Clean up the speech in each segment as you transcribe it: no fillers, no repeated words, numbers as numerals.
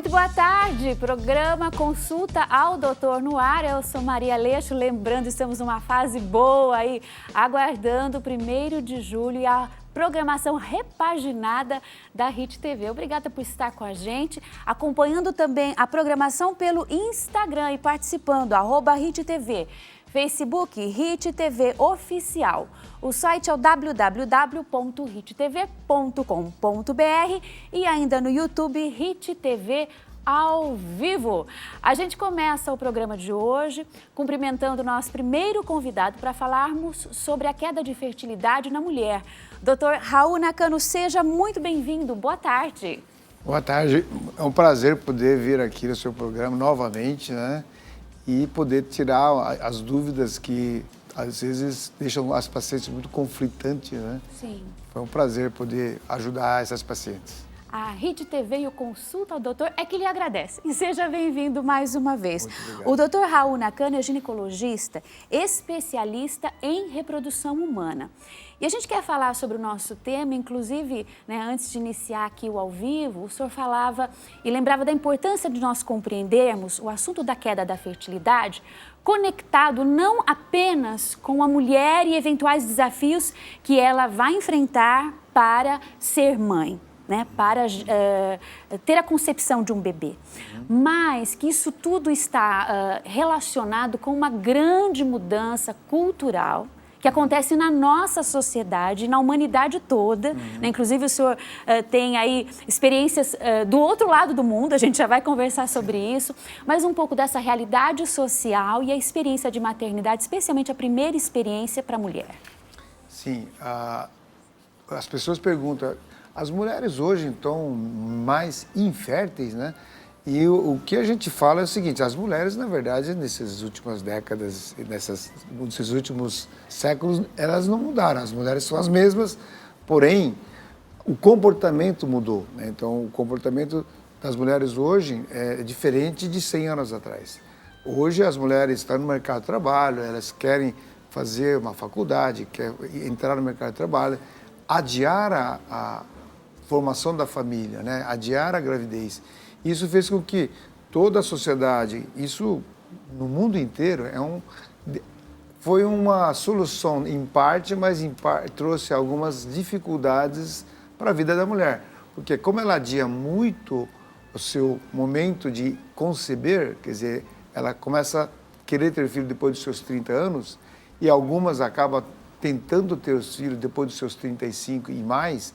Muito boa tarde, programa Consulta ao Doutor no ar. Eu sou Maria Aleixo, lembrando, estamos numa fase boa aí, aguardando o 1º de julho e a programação repaginada da Hit TV. Obrigada por estar com a gente, acompanhando também a programação pelo Instagram e participando, @Hit TV. Facebook, Hit TV Oficial. O site é o www.hittv.com.br e ainda no YouTube, Hit TV ao vivo. A gente começa o programa de hoje cumprimentando o nosso primeiro convidado para falarmos sobre a queda de fertilidade na mulher. Dr. Raul Nakano, seja muito bem-vindo. Boa tarde. Boa tarde. É um prazer poder vir aqui no seu programa novamente, né? E poder tirar as dúvidas que, às vezes, deixam as pacientes muito conflitantes, né? Sim. Foi um prazer poder ajudar essas pacientes. A Hit TV e o Consulta ao Doutor é que lhe agradece. E seja bem-vindo mais uma vez. O Dr. Raul Nakano é ginecologista, especialista em reprodução humana. E a gente quer falar sobre o nosso tema, inclusive, né, antes de iniciar aqui o ao vivo, o senhor falava e lembrava da importância de nós compreendermos o assunto da queda da fertilidade, conectado não apenas com a mulher e eventuais desafios que ela vai enfrentar para ser mãe, né, para ter a concepção de um bebê. Mas que isso tudo está relacionado com uma grande mudança cultural que acontece na nossa sociedade, na humanidade toda. Né? Inclusive, o senhor tem aí experiências do outro lado do mundo, a gente já vai conversar sobre isso, mas um pouco dessa realidade social e a experiência de maternidade, especialmente a primeira experiência para a mulher. Sim, as pessoas perguntam, as mulheres hoje estão mais inférteis, né? E o que a gente fala é o seguinte, as mulheres, na verdade, nessas últimas décadas, nesses últimos séculos, elas não mudaram. As mulheres são as mesmas, porém, o comportamento mudou, né? Então, o comportamento das mulheres hoje é diferente de 100 anos atrás. Hoje, as mulheres estão no mercado de trabalho, elas querem fazer uma faculdade, querem entrar no mercado de trabalho, adiar a formação da família, né? Adiar a gravidez. Isso fez com que toda a sociedade, isso no mundo inteiro, foi uma solução em parte, mas em parte trouxe algumas dificuldades para a vida da mulher. Porque como ela adia muito o seu momento de conceber, quer dizer, ela começa a querer ter filho depois dos seus 30 anos, e algumas acabam tentando ter os filhos depois dos seus 35 e mais,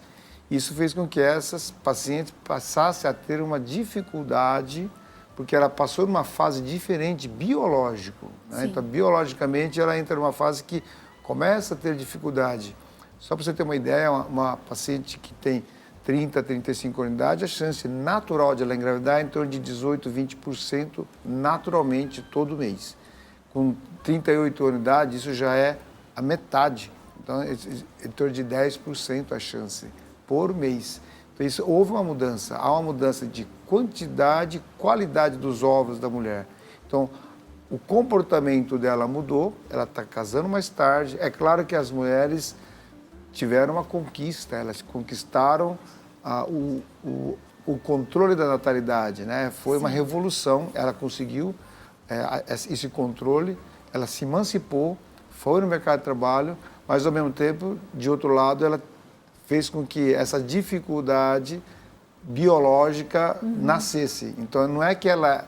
isso fez com que essas pacientes passassem a ter uma dificuldade, porque ela passou numa fase diferente, biológico. Né? Então, biologicamente, ela entra numa fase que começa a ter dificuldade. Só para você ter uma ideia, uma paciente que tem 30, 35 anos de idade, a chance natural de ela engravidar é em torno de 18, 20% naturalmente todo mês. Com 38 anos de idade, isso já é a metade. Então, é em torno de 10% a chance por mês. Então, isso, houve uma mudança, há uma mudança de quantidade e qualidade dos óvulos da mulher. Então, o comportamento dela mudou, ela está casando mais tarde. É claro que as mulheres tiveram uma conquista, elas conquistaram o controle da natalidade, né? Foi uma revolução, ela conseguiu esse controle, ela se emancipou, foi no mercado de trabalho, mas ao mesmo tempo, de outro lado, ela fez com que essa dificuldade biológica nascesse. Então, não é que ela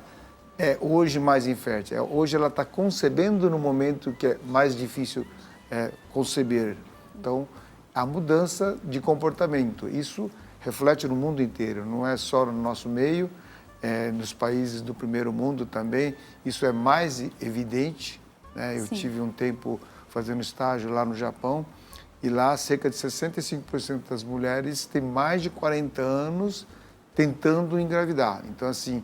é hoje mais infértil, hoje ela está concebendo no momento que é mais difícil conceber. Então, a mudança de comportamento, isso reflete no mundo inteiro, não é só no nosso meio, nos países do primeiro mundo também, isso é mais evidente, né? Eu tive um tempo fazendo estágio lá no Japão, e lá, cerca de 65% das mulheres têm mais de 40 anos tentando engravidar. Então, assim,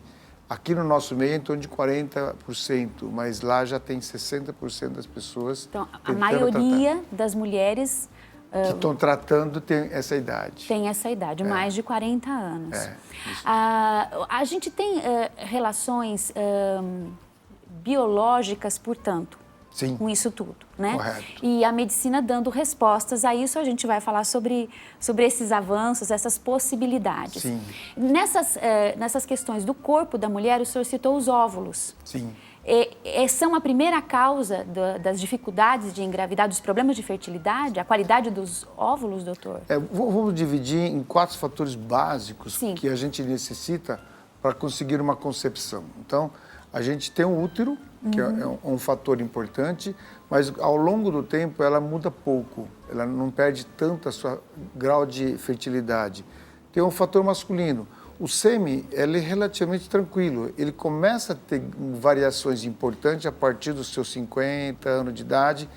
aqui no nosso meio é em torno de 40%, mas lá já tem 60% das pessoas. Então, a maioria das mulheres que estão tratando tem essa idade. Tem essa idade, mais de 40 anos. A gente tem relações biológicas, portanto, Sim. com isso tudo, né? Correto. E a medicina dando respostas a isso, a gente vai falar sobre esses avanços, essas possibilidades. Sim. Nessas questões do corpo da mulher, o senhor citou os óvulos. Sim. São a primeira causa das dificuldades de engravidar, dos problemas de fertilidade, a qualidade dos óvulos, doutor? Vamos dividir em 4 fatores básicos Sim. que a gente necessita para conseguir uma concepção. Então, a gente tem o útero, que é um fator importante, mas ao longo do tempo ela muda pouco, ela não perde tanto a sua grau de fertilidade. Tem um fator masculino. O sêmen, ele é relativamente tranquilo, ele começa a ter variações importantes a partir dos seus 50 anos de idade,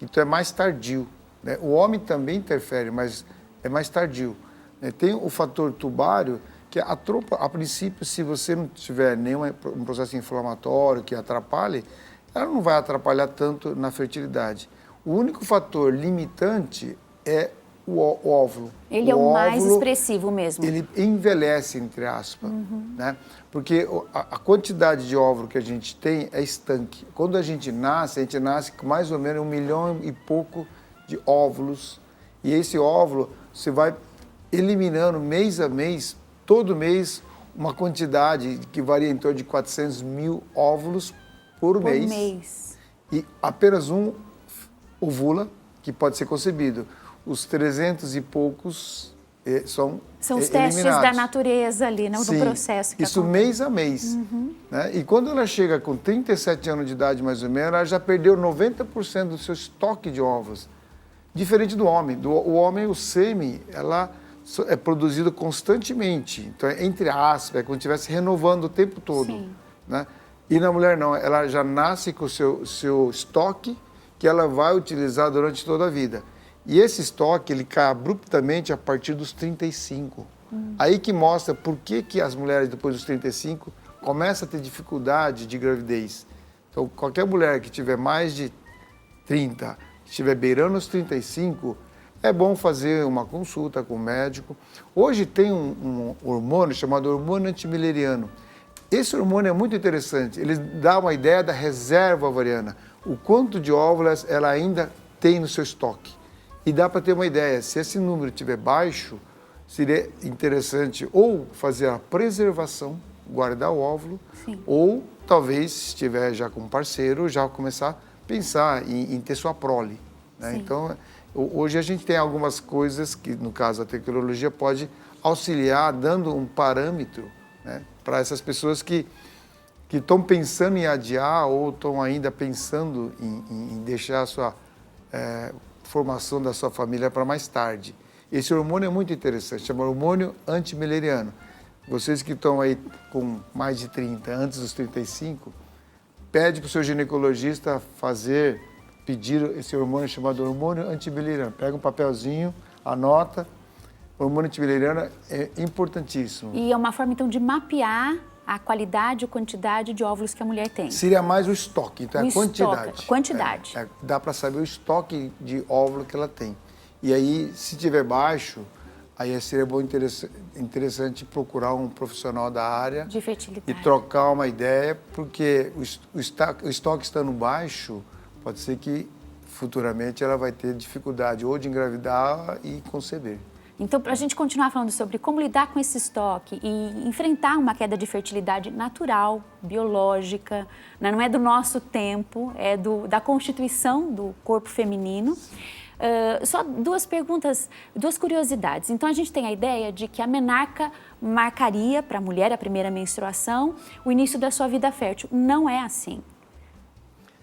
então é mais tardio, né? O homem também interfere, mas é mais tardio, né? Tem o fator tubário, que a tropa, a princípio, se você não tiver nenhum processo inflamatório que atrapalhe, ela não vai atrapalhar tanto na fertilidade. O único fator limitante é o óvulo. Ele é o mais expressivo mesmo. Ele envelhece, entre aspas, né? Porque a quantidade de óvulo que a gente tem é estanque. Quando a gente nasce com mais ou menos 1 milhão e pouco de óvulos. E esse óvulo, você vai eliminando mês a mês, todo mês, uma quantidade que varia em torno de 400 mil óvulos por mês. E apenas um ovula, que pode ser concebido. Os 300 e poucos são os testes da natureza ali, no processo que isso acontece. Mês a mês. Né? E quando ela chega com 37 anos de idade, mais ou menos, ela já perdeu 90% do seu estoque de ovos. Diferente do homem. O homem, o sêmen, ela é produzido constantemente. Então, entre aspas, é como se estivesse renovando o tempo todo. Né? E na mulher não, ela já nasce com o seu estoque que ela vai utilizar durante toda a vida. E esse estoque, ele cai abruptamente a partir dos 35. Aí que mostra por que as mulheres, depois dos 35, começam a ter dificuldade de gravidez. Então, qualquer mulher que tiver mais de 30, que estiver beirando os 35, é bom fazer uma consulta com o médico. Hoje tem um hormônio chamado hormônio antimileriano. Esse hormônio é muito interessante. Ele dá uma ideia da reserva ovariana. O quanto de óvulos ela ainda tem no seu estoque. E dá para ter uma ideia, se esse número estiver baixo, seria interessante ou fazer a preservação, guardar o óvulo, ou talvez, se estiver já com um parceiro, já começar a pensar em ter sua prole. Né? Então, hoje a gente tem algumas coisas que, no caso, a tecnologia pode auxiliar, dando um parâmetro, né, para essas pessoas que estão pensando em adiar ou estão ainda pensando em deixar a sua formação da sua família para mais tarde. Esse hormônio é muito interessante, chama hormônio antimileriano. Vocês que estão aí com mais de 30, antes dos 35, pede para o seu ginecologista pedir esse hormônio chamado hormônio antimileriano. Pega um papelzinho, anota. O hormônio antimileriano é importantíssimo. E é uma forma, então, de mapear a qualidade ou quantidade de óvulos que a mulher tem. Seria mais o estoque, então é a quantidade. Quantidade. Dá para saber o estoque de óvulo que ela tem. E aí, se tiver baixo, aí seria bom, interessante procurar um profissional da área de fertilidade e trocar uma ideia, porque o estoque estando baixo, pode ser que futuramente ela vai ter dificuldade ou de engravidar e conceber. Então, para a gente continuar falando sobre como lidar com esse estoque e enfrentar uma queda de fertilidade natural, biológica, né? Não é do nosso tempo, é da constituição do corpo feminino. Só 2 perguntas, 2 curiosidades. Então, a gente tem a ideia de que a menarca marcaria para a mulher a primeira menstruação, o início da sua vida fértil. Não é assim.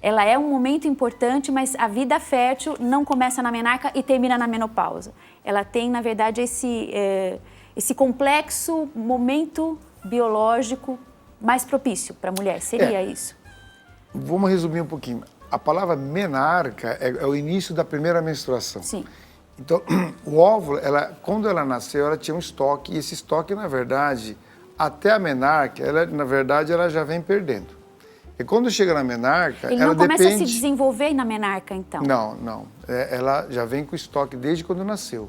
Ela é um momento importante, mas a vida fértil não começa na menarca e termina na menopausa. Ela tem, na verdade, esse complexo momento biológico mais propício para a mulher. Seria isso? Vamos resumir um pouquinho. A palavra menarca é o início da primeira menstruação. Sim. Então, o óvulo, quando ela nasceu, ela tinha um estoque, e esse estoque, na verdade, até a menarca, ela já vem perdendo. E quando chega na menarca, ele não começa a se desenvolver na menarca, então? Não. Ela já vem com estoque desde quando nasceu.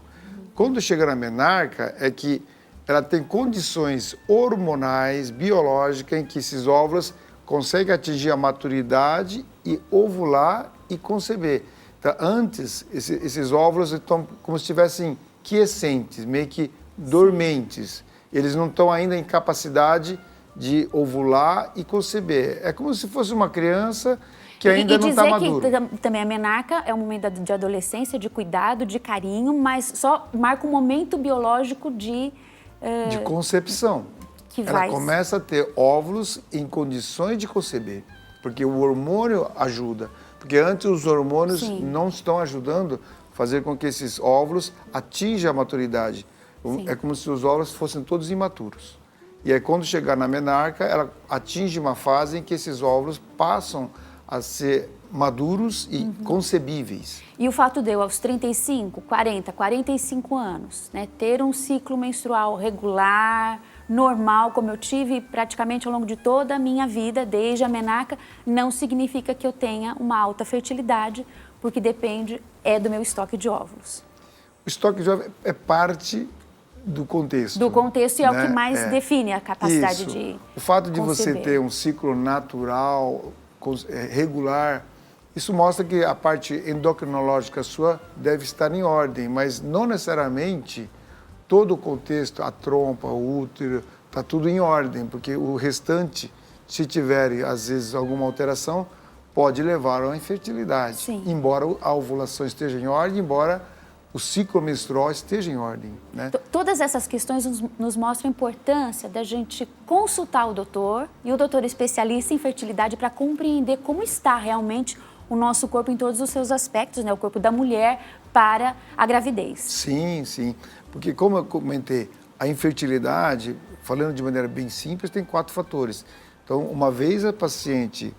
Quando chega na menarca, é que ela tem condições hormonais, biológicas, em que esses óvulos consegue atingir a maturidade e ovular e conceber. Então, antes, esses óvulos estão como se estivessem quiescentes, meio que dormentes. Eles não estão ainda em capacidade de ovular e conceber. É como se fosse uma criança que ainda não está madura. E dizer que também a menarca é um momento de adolescência, de cuidado, de carinho, mas só marca um momento biológico de concepção. Ela começa a ter óvulos em condições de conceber, porque o hormônio ajuda. Porque antes os hormônios não estão ajudando a fazer com que esses óvulos atinjam a maturidade. Sim. É como se os óvulos fossem todos imaturos. E aí, quando chegar na menarca, ela atinge uma fase em que esses óvulos passam a ser maduros e concebíveis. E o fato de eu, aos 35, 40, 45 anos, né, ter um ciclo menstrual regular, normal, como eu tive praticamente ao longo de toda a minha vida, desde a menarca, não significa que eu tenha uma alta fertilidade, porque depende do meu estoque de óvulos. O estoque de óvulos é parte do contexto. Do contexto e é né? o que mais define a capacidade de O fato de conceber. você ter um ciclo natural, regular, isso mostra que a parte endocrinológica sua deve estar em ordem, mas não necessariamente todo o contexto, a trompa, o útero, está tudo em ordem, porque o restante, se tiver, às vezes, alguma alteração, pode levar a uma infertilidade. Sim. Embora a ovulação esteja em ordem, embora o ciclo menstrual esteja em ordem. Né? Todas essas questões nos mostram a importância da gente consultar o doutor e o doutor especialista em fertilidade para compreender como está realmente o nosso corpo em todos os seus aspectos, né? O corpo da mulher para a gravidez. Sim, sim. Porque, como eu comentei, a infertilidade, falando de maneira bem simples, tem 4 fatores. Então, uma vez a paciente,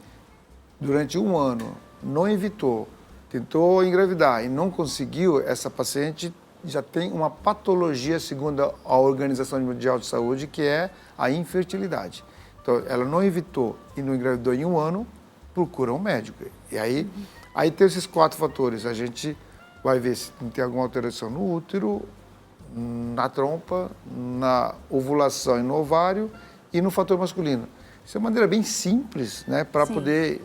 durante 1 ano, não evitou, tentou engravidar e não conseguiu, essa paciente já tem uma patologia, segundo a Organização Mundial de Saúde, que é a infertilidade. Então, ela não evitou e não engravidou em 1 ano, procura um médico. E aí tem esses 4 fatores. A gente vai ver se tem alguma alteração no útero, na trompa, na ovulação e no ovário e no fator masculino. Isso é uma maneira bem simples, né, para poder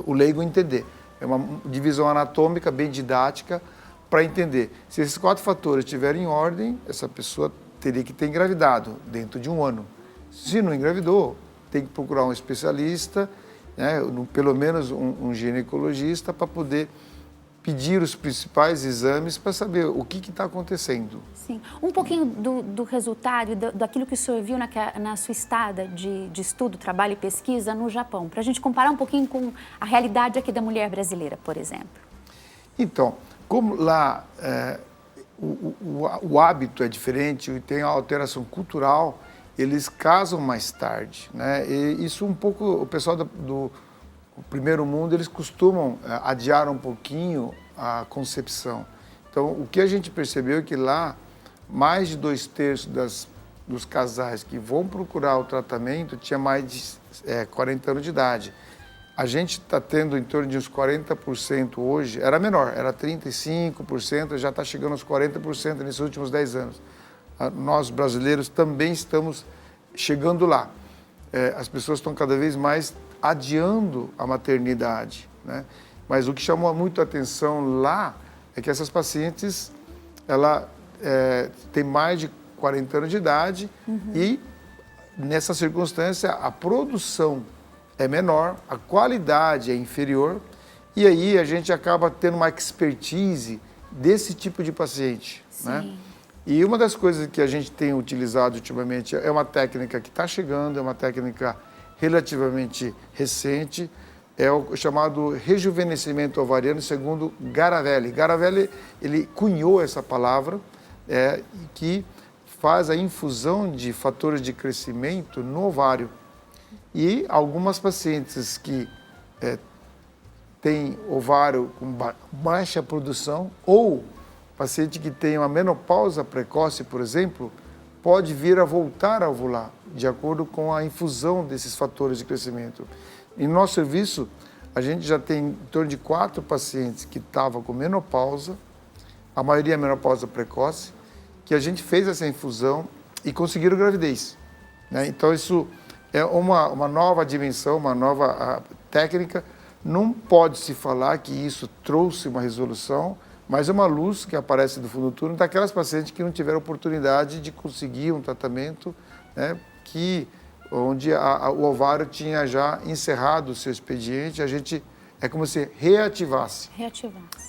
o leigo entender. É uma divisão anatômica bem didática para entender. Se esses 4 fatores estiverem em ordem, essa pessoa teria que ter engravidado dentro de 1 ano. Se não engravidou, tem que procurar um especialista, né, pelo menos um ginecologista, para poder pedir os principais exames para saber o que está acontecendo. Sim. Um pouquinho do resultado, daquilo que o senhor viu na sua estada de estudo, trabalho e pesquisa no Japão, para a gente comparar um pouquinho com a realidade aqui da mulher brasileira, por exemplo. Então, como lá o hábito é diferente e tem a alteração cultural, eles casam mais tarde, né? E isso um pouco, o pessoal do primeiro mundo, eles costumam adiar um pouquinho a concepção. Então, o que a gente percebeu é que lá, mais de 2/3 dos casais que vão procurar o tratamento tinha mais de 40 anos de idade. A gente está tendo em torno de uns 40% hoje, era menor, era 35%, já está chegando aos 40% nesses últimos 10 anos. Nós, brasileiros, também estamos chegando lá. As pessoas estão cada vez mais adiando a maternidade, né? Mas o que chamou muito a atenção lá é que essas pacientes, ela tem mais de 40 anos de idade e, nessa circunstância, a produção é menor, a qualidade é inferior e aí a gente acaba tendo uma expertise desse tipo de paciente, né? E uma das coisas que a gente tem utilizado ultimamente é uma técnica que está chegando, é uma técnica relativamente recente, é o chamado rejuvenescimento ovariano, segundo Garavelli. Garavelli, ele cunhou essa palavra, que faz a infusão de fatores de crescimento no ovário. E algumas pacientes que têm ovário com baixa produção ou paciente que tem uma menopausa precoce, por exemplo, pode vir a voltar a ovular, de acordo com a infusão desses fatores de crescimento. Em nosso serviço, a gente já tem em torno de 4 pacientes que estavam com menopausa, a maioria menopausa precoce, que a gente fez essa infusão e conseguiram gravidez, né? Então, isso é uma nova dimensão, uma nova técnica. Não pode se falar que isso trouxe uma resolução, mas é uma luz que aparece do fundo do túnel daquelas pacientes que não tiveram oportunidade de conseguir um tratamento, né, onde o ovário tinha já encerrado o seu expediente, é como se reativasse.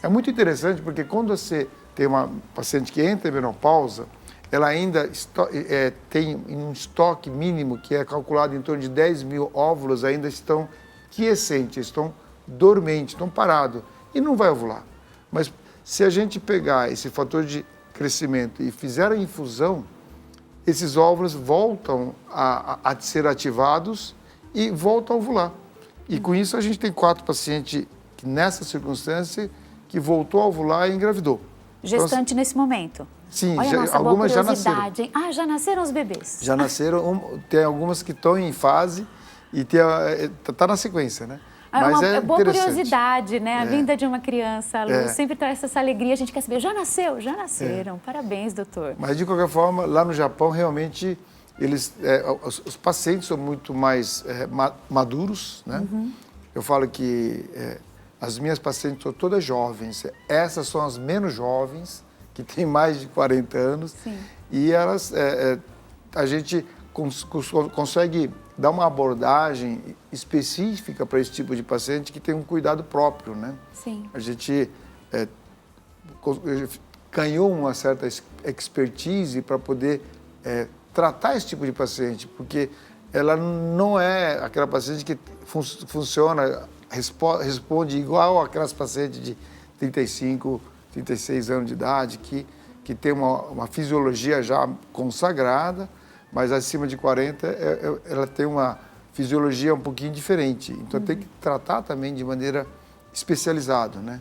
É muito interessante porque quando você tem uma paciente que entra em menopausa, ela ainda tem um estoque mínimo que é calculado em torno de 10 mil óvulos, ainda estão quiescentes, estão dormentes, estão parados e não vai ovular. Mas se a gente pegar esse fator de crescimento e fizer a infusão, esses óvulos voltam a ser ativados e voltam a ovular. E com isso a gente tem 4 pacientes que, nessa circunstância, que voltou a ovular e engravidou. Gestante então, nesse momento? Sim, Olha, algumas já nasceram. Hein? Ah, já nasceram os bebês? Já nasceram, tem algumas que estão em fase e está na sequência, né? Mas é boa curiosidade, né? A vinda de uma criança, a luz sempre traz essa alegria. A gente quer saber, já nasceu? Já nasceram. Parabéns, doutor. Mas, de qualquer forma, lá no Japão, realmente, os pacientes são muito mais maduros, né? Uhum. Eu falo que as minhas pacientes são todas jovens. Essas são as menos jovens, que têm mais de 40 anos. Sim. E elas, a gente consegue dar uma abordagem específica para esse tipo de paciente que tem um cuidado próprio, né? Sim. A gente ganhou uma certa expertise para poder tratar esse tipo de paciente, porque ela não é aquela paciente que funciona, responde igual aquelas pacientes de 35, 36 anos de idade, que tem uma fisiologia já consagrada, mas acima de 40 ela tem uma fisiologia um pouquinho diferente. Então tem que tratar também de maneira especializada, né?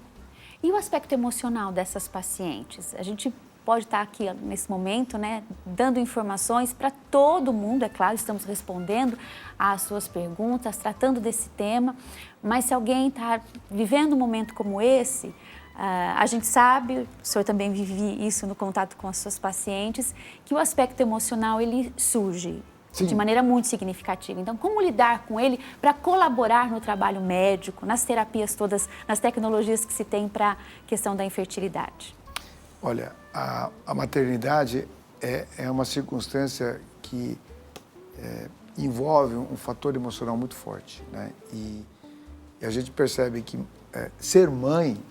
E o aspecto emocional dessas pacientes? A gente pode estar aqui nesse momento, né, dando informações para todo mundo, é claro, estamos respondendo às suas perguntas, tratando desse tema, mas se alguém está vivendo um momento como esse, a gente sabe, o senhor também vive isso no contato com as suas pacientes, que o aspecto emocional ele surge de maneira muito significativa. Então, como lidar com ele para colaborar no trabalho médico, nas terapias todas, nas tecnologias que se tem para a questão da infertilidade? Olha, a maternidade é uma circunstância que envolve um fator emocional muito forte, né? E a gente percebe que ser mãe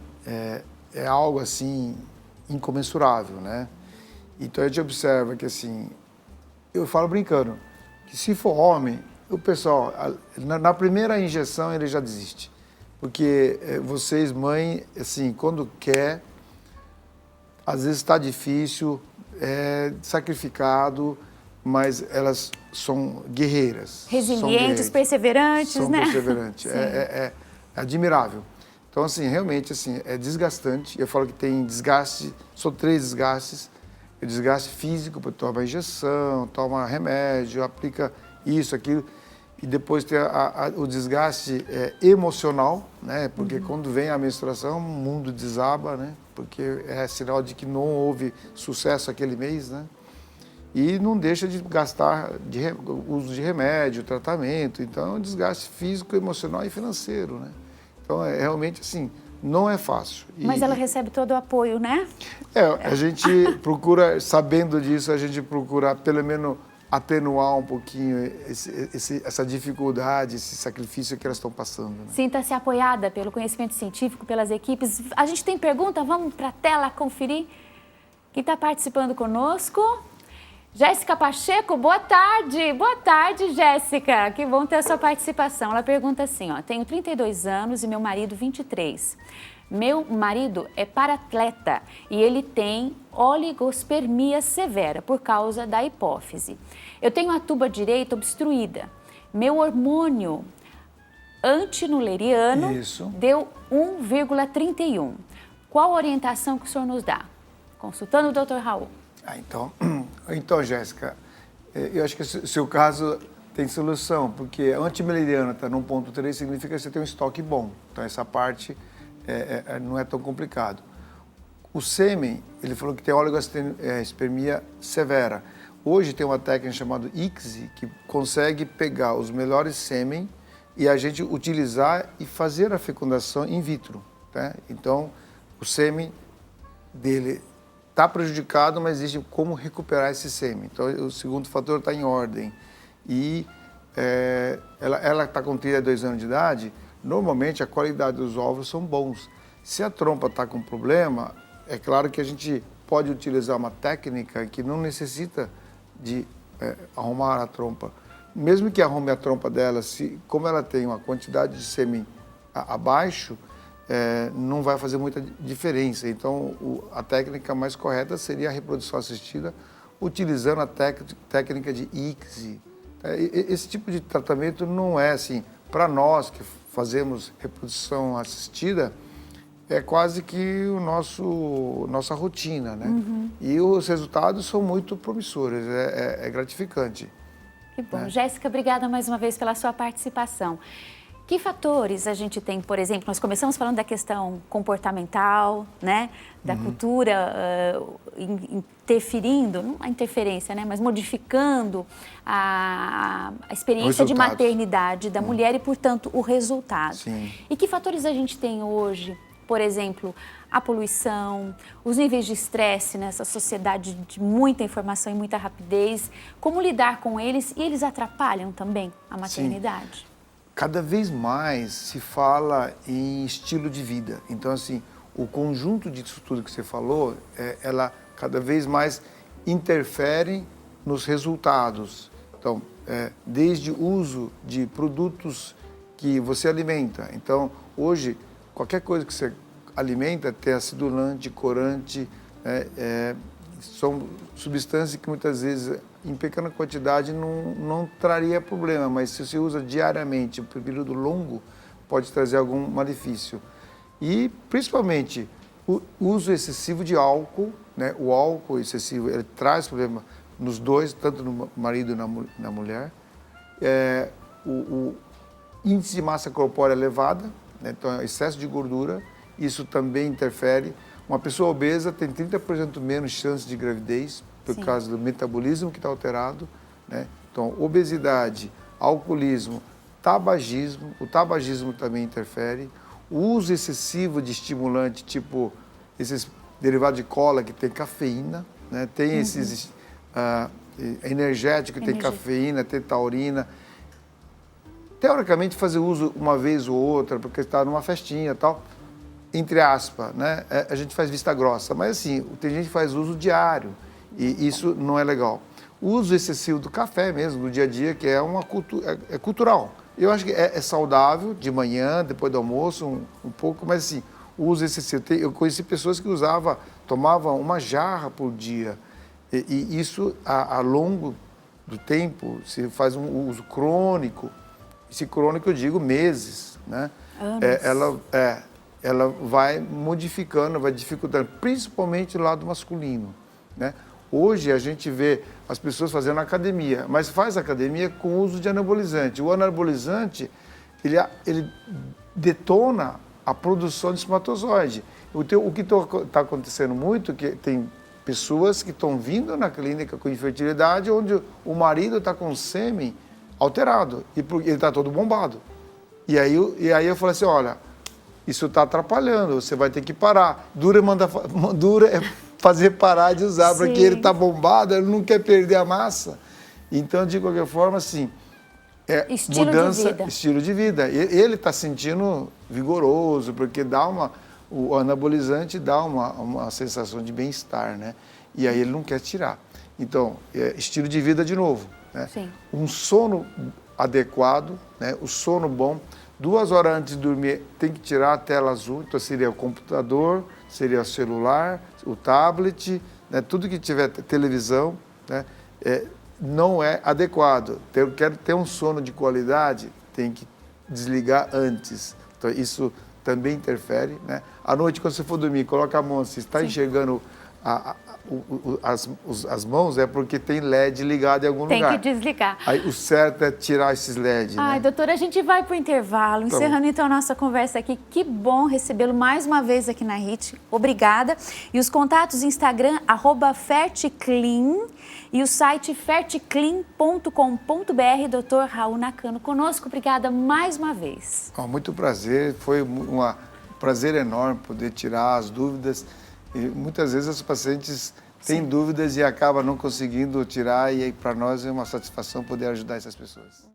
é algo assim incomensurável, né? Então a gente observa que assim, eu falo brincando, que se for homem, o pessoal, na primeira injeção ele já desiste. Porque vocês, mãe, assim, quando quer, às vezes está difícil, é sacrificado, mas elas são guerreiras. Resilientes, perseverantes, né? São perseverantes. É admirável. Então, assim, realmente, assim, é desgastante. Eu falo que tem desgaste, são 3 desgastes. O desgaste físico, toma injeção, toma remédio, aplica isso, aquilo. E depois tem o desgaste emocional, né? Porque quando vem a menstruação, o mundo desaba, né? Porque é sinal de que não houve sucesso aquele mês, né? E não deixa de gastar uso de remédio, tratamento. Então, é um desgaste físico, emocional e financeiro, né? Então, realmente, assim, não é fácil. Mas ela recebe todo o apoio, né? A gente procura, sabendo disso, a gente procura, pelo menos, atenuar um pouquinho essa dificuldade, esse sacrifício que elas estão passando. Né? Sinta-se apoiada pelo conhecimento científico, pelas equipes. A gente tem pergunta? Vamos para a tela conferir. Quem está participando conosco? Jéssica Pacheco, boa tarde. Boa tarde, Jéssica. Que bom ter a sua participação. Ela pergunta assim, ó, tenho 32 anos e meu marido 23. Meu marido é paratleta e ele tem oligospermia severa por causa da hipófise. Eu tenho a tuba direita obstruída. Meu hormônio antinuleriano deu 1,31. Qual a orientação que o senhor nos dá? Consultando o Dr. Raul. Então, Jéssica, eu acho que o seu caso tem solução, porque a antimileriana está no 1,3 significa que você tem um estoque bom. Então, essa parte não é tão complicado. O sêmen, ele falou que tem oligospermia severa. hoje tem uma técnica chamada ICSI, que consegue pegar os melhores sêmen e a gente utilizar e fazer a fecundação in vitro. Né? Então, o sêmen dele está prejudicado, mas existe como recuperar esse sêmen. Então, o segundo fator está em ordem. E ela está com 32 anos de idade, normalmente a qualidade dos ovos são bons. Se a trompa está com problema, é claro que a gente pode utilizar uma técnica que não necessita de arrumar a trompa. Mesmo que arrume a trompa dela, como ela tem uma quantidade de sêmen abaixo, não vai fazer muita diferença. Então, a técnica mais correta seria a reprodução assistida, utilizando a técnica de ICSI. Esse tipo de tratamento não é assim, para nós que fazemos reprodução assistida, é quase que nossa rotina, né? Uhum. E os resultados são muito promissores, é gratificante. Que bom. Jéssica, obrigada mais uma vez pela sua participação. Que fatores a gente tem, por exemplo, nós começamos falando da questão comportamental, né? Da cultura interferindo, não a interferência, né? Mas modificando a experiência de maternidade da mulher e, portanto, o resultado. Sim. E que fatores a gente tem hoje? Por exemplo, a poluição, os níveis de estresse nessa sociedade de muita informação e muita rapidez. Como lidar com eles e eles atrapalham também a maternidade? Sim. Cada vez mais se fala em estilo de vida. Então, assim, o conjunto disso tudo que você falou, ela cada vez mais interfere nos resultados. Então, desde o uso de produtos que você alimenta. Então, hoje, qualquer coisa que você alimenta tem acidulante, corante, são substâncias que muitas vezes, em pequena quantidade, não traria problema, mas se você usa diariamente, por um período longo, pode trazer algum malefício. E, principalmente, o uso excessivo de álcool, né? O álcool excessivo, ele traz problema nos dois, tanto no marido e na mulher. O índice de massa corpórea elevada, né? Então, excesso de gordura, isso também interfere. Uma pessoa obesa tem 30% menos chance de gravidez por causa do metabolismo que está alterado, né? Então, obesidade, alcoolismo, tabagismo, o tabagismo também interfere. O uso excessivo de estimulante, tipo esses derivados de cola que tem cafeína, né? Tem esses energéticos que tem cafeína, tem taurina. Teoricamente, fazer uso uma vez ou outra, porque está numa festinha e tal, entre aspas, né? A gente faz vista grossa, mas assim, tem gente que faz uso diário e isso não é legal. O uso excessivo do café mesmo, do dia a dia, que é uma cultural. Eu acho que é saudável de manhã, depois do almoço, um pouco, mas assim, o uso excessivo. Eu conheci pessoas que tomavam uma jarra por dia e isso, ao longo do tempo, se faz um uso crônico. Esse crônico, eu digo, meses, né? Anos. Ela vai modificando, vai dificultando, principalmente o lado masculino, né? Hoje a gente vê as pessoas fazendo academia, mas faz academia com uso de anabolizante. O anabolizante, ele detona a produção de espermatozoide. O que está acontecendo muito, que tem pessoas que estão vindo na clínica com infertilidade, onde o marido está com sêmen alterado, e ele está todo bombado. E aí eu falei assim, olha, isso está atrapalhando, você vai ter que parar. Dura é fazer parar de usar, porque ele está bombado, ele não quer perder a massa. Então, de qualquer forma, assim, estilo de vida. Ele está sentindo vigoroso, porque o anabolizante dá uma sensação de bem-estar, né? E aí ele não quer tirar. Então, estilo de vida de novo, né? Sim. Um sono adequado, né? O sono bom. 2 horas antes de dormir, tem que tirar a tela azul. Então, seria o computador, seria o celular, o tablet, né? Tudo que tiver televisão, né? Não é adequado. Quero ter um sono de qualidade, tem que desligar antes. Então, isso também interfere, né? À noite, quando você for dormir, coloca a mão, se está enxergando as mãos é porque tem LED ligado em algum Tem lugar. que desligar. Aí o certo é tirar esses LED, Ai, né? doutora, a gente vai para o intervalo, encerrando então a nossa conversa aqui. Que bom recebê-lo mais uma vez aqui na HIT. Obrigada. E os contatos: Instagram, @ferticlean, e o site ferticlean.com.br. Doutor Raul Nakano conosco. Obrigada mais uma vez. Muito prazer, foi um prazer enorme poder tirar as dúvidas. E muitas vezes os pacientes têm dúvidas e acabam não conseguindo tirar, e para nós é uma satisfação poder ajudar essas pessoas.